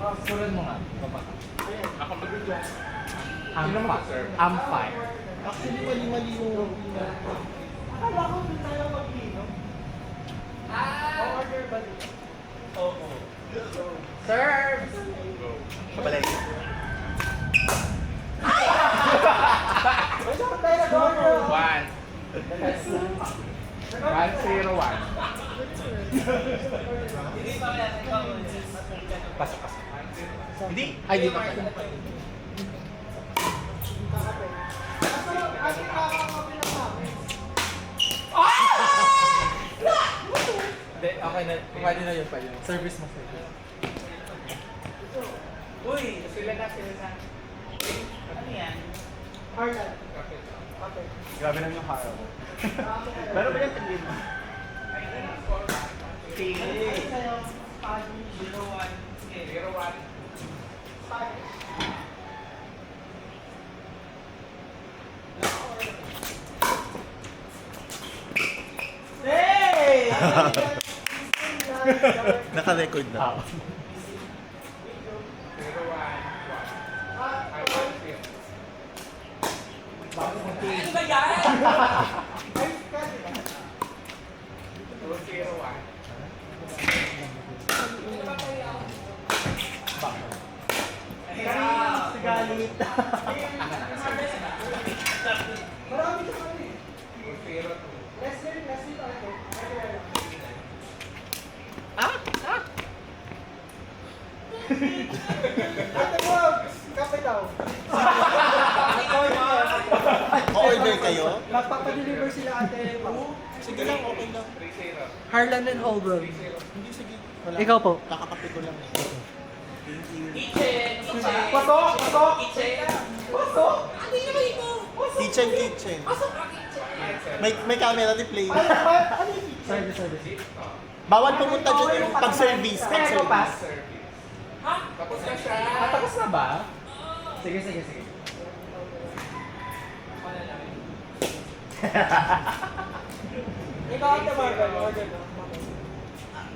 Suran mo nga. Baba ka. Ako mag-video. I'm fine. Actually, mali-mali yung akala ko doon tayo mag-inom. Order ba dito? Oo. Serve! Kabalik. Wala ko tayo nag-order. 101. Pasok. Hindi. Ay, di pa. Hindi, okay na. Pwede na yun pa yun. Service mo, service. Uy, sila na. Ano yan? Harlan. Okay. Grabe na yung haro. Pero ba yan tingin? Sige. Ano sa'yo? Spaghetti. 01. Spaghetti. Hey! Naka-record na. Ano ba yan? Sigalit. Marami ka kami. Leslie tayo. Ate mo, kape daw. O-order kayo? Magpapadeliver sila ate mo. Sige lang, okay lang. Harlan and Holbrook. Hindi, sige. Wala. Ikaw po. Kakakape ko lang. Thank you. Pasok! Kitchen. May camera di play. Service. Bawal pumunta dyan yung pag-service. Tapos na siya. Tapos na ba? Sige. Ikaw ate Marvel, order na.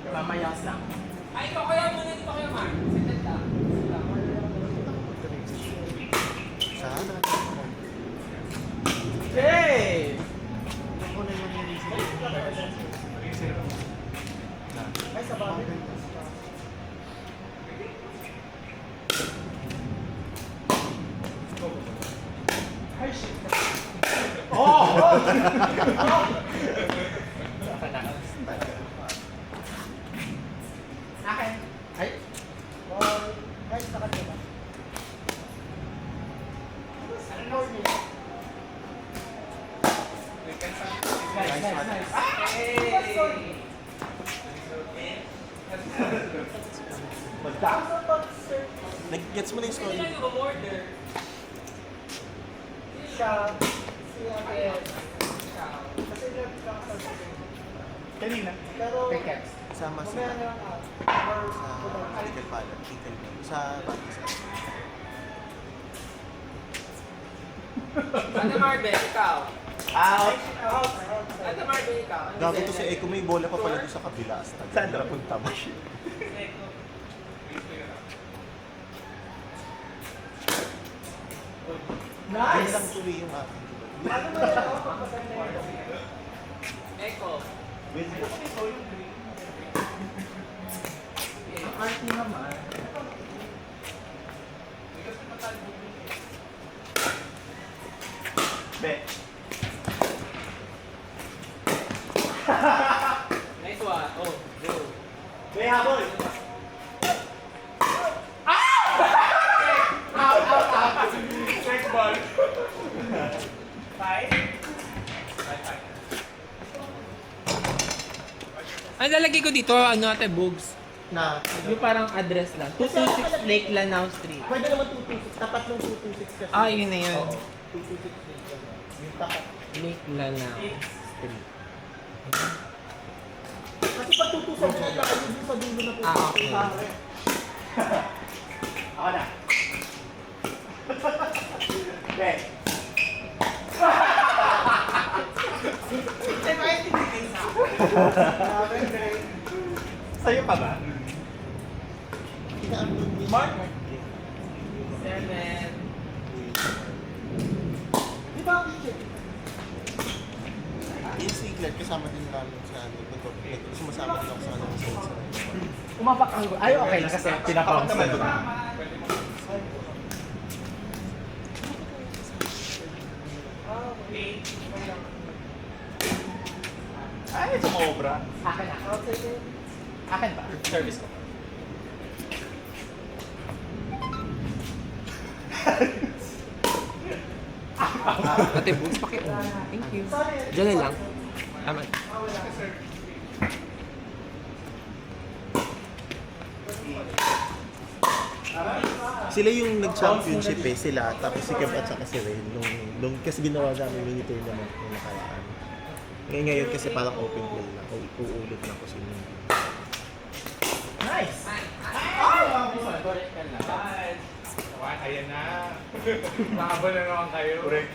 Mamayas lang. Ay, ito kaya muna. Dito kayo, Mark. Sitat lang. Sana. Hey! Ako na yung Ay, sa bagay. Ay, shit. Akin. Ay. Ay, sa kanila. Nag-gets mo na yung story. Order. Siya, si ate. Kasi nagkakasal. Kanina. Pero, Tickets. Sama mamaya sila na lang or sa Eagle Palette. Sa Batis. Ano, Marvel? Ikaw? Out. Ano, Marvel? Ikaw? Ano, Gago to si Eko, may bola pa pala doon sa kabila. Saan na punta mo? Ganyan lang tuloy yung akin. ano mo yan ako pagpasal na yun? Echo. Ang arte naman. Be. Nice one. Oh, go. Be, habol! Check ball. Ang lalagay ko dito, ano ate, Bugs? Na. Yung parang address lang. 226 Lake Lanao Street. Pwede naman 226. Tapat ng 226 kasi. Ah, yun na yun. Oo. 226 Lake. Yung tapat. Lake Lanao Street. Kasi pag tutusok na tayo dun sa dulo na po. Ah, okay. Ako na. Be. Sa'yo pa ba? Ina-upload niya. Mark? 7. Di ba ang teacher? Yung si Glad kasama din namin sa ano. Sumasama din ako sa ano. Umapak ang... Ay, okay lang kasi pinapounce na doon. Ay, sumobra. Akin na. Akin ba? Service ko. Ate, books paki-on. Thank you. Diyan na lang. Tama. Sila yung nag-championship eh, sila. Tapos si Kev at saka si Ren. Nung kasi ginawa namin mini tournament nung nakaraan. Ngayon kasi parang open play lang. Uulit na ko sila. Nice! Ayan na. Nakaba na naman kayo. Correct.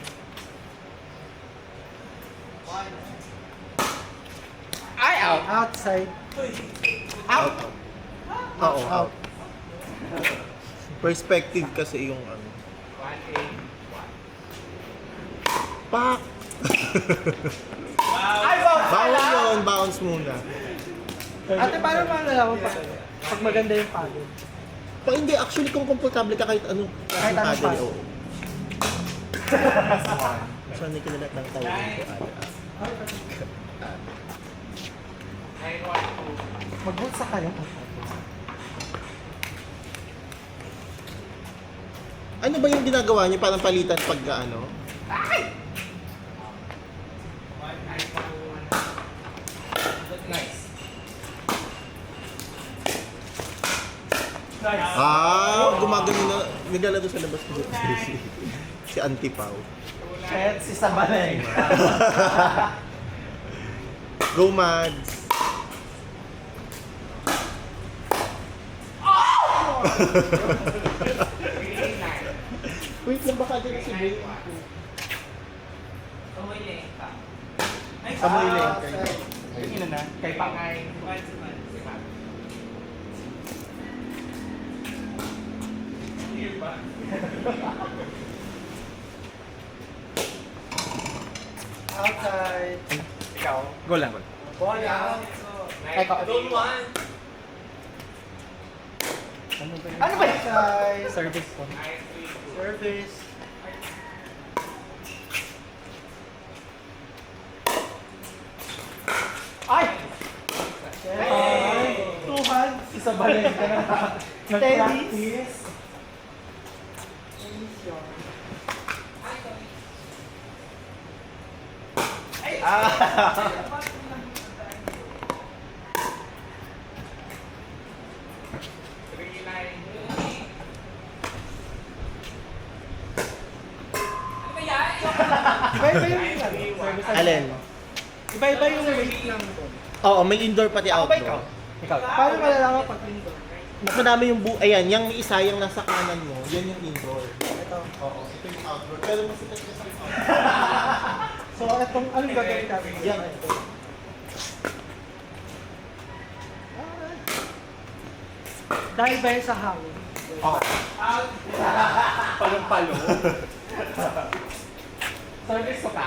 Ay, out. Outside. Out. Oo, out. Perspective kasi yung ano. 1-8. Pak! Ay, bounce! Bounce yun, bounce muna. Ate, paano malalaman pag maganda yung paddle? Pag hindi, actually kung komportable ka kahit anong Kahit anong paddle, paddle. oo. So, hindi kilala ng tawag ko, ada. 9-1-2. Mag-bulsa ka lang. Ano ba yung ginagawa niyo? Parang palitan pag ano? Nice. Gumagano na, naglalaro sa labas ko si Auntie Pao. Kahit si Sabalay. Go Mads! Wait lang, baka dyan si Bay. Samoy lang kayo. Ilan na? Kay Pao. Outside. Ikaw? Go lang, go lang. Bola. Kay Pao. Ano ba yun? Ano ba yun? Outside. Service ko. Service. Ay! Ay! Two hands. Si Sabalay ka na. Nag-practice. Iba-iba yung service. Alin? Iba-iba yung weight ng Oo, may indoor pati Ako ba ikaw? outdoor. Ikaw. Paano malalaman pag indoor? Mas madami yung ayan, yung isa yung nasa kanan mo, yan yung indoor. Ito. Oo, ito yung outdoor. Pero mas ito yung outdoor. So, itong anong gagawin natin? Yan. Dahil ba yun sa hangin? Oo. Palong-palo. Service ko ka?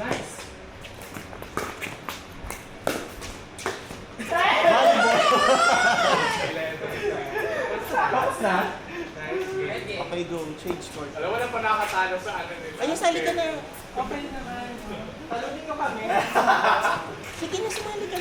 Nice. Tapos na? Okay, go. Change court. Alam mo na pa nakatalo sa ano nila. Ayun, sali ka na. Okay naman. Talunin ko kami. Sige na, sumali ka na.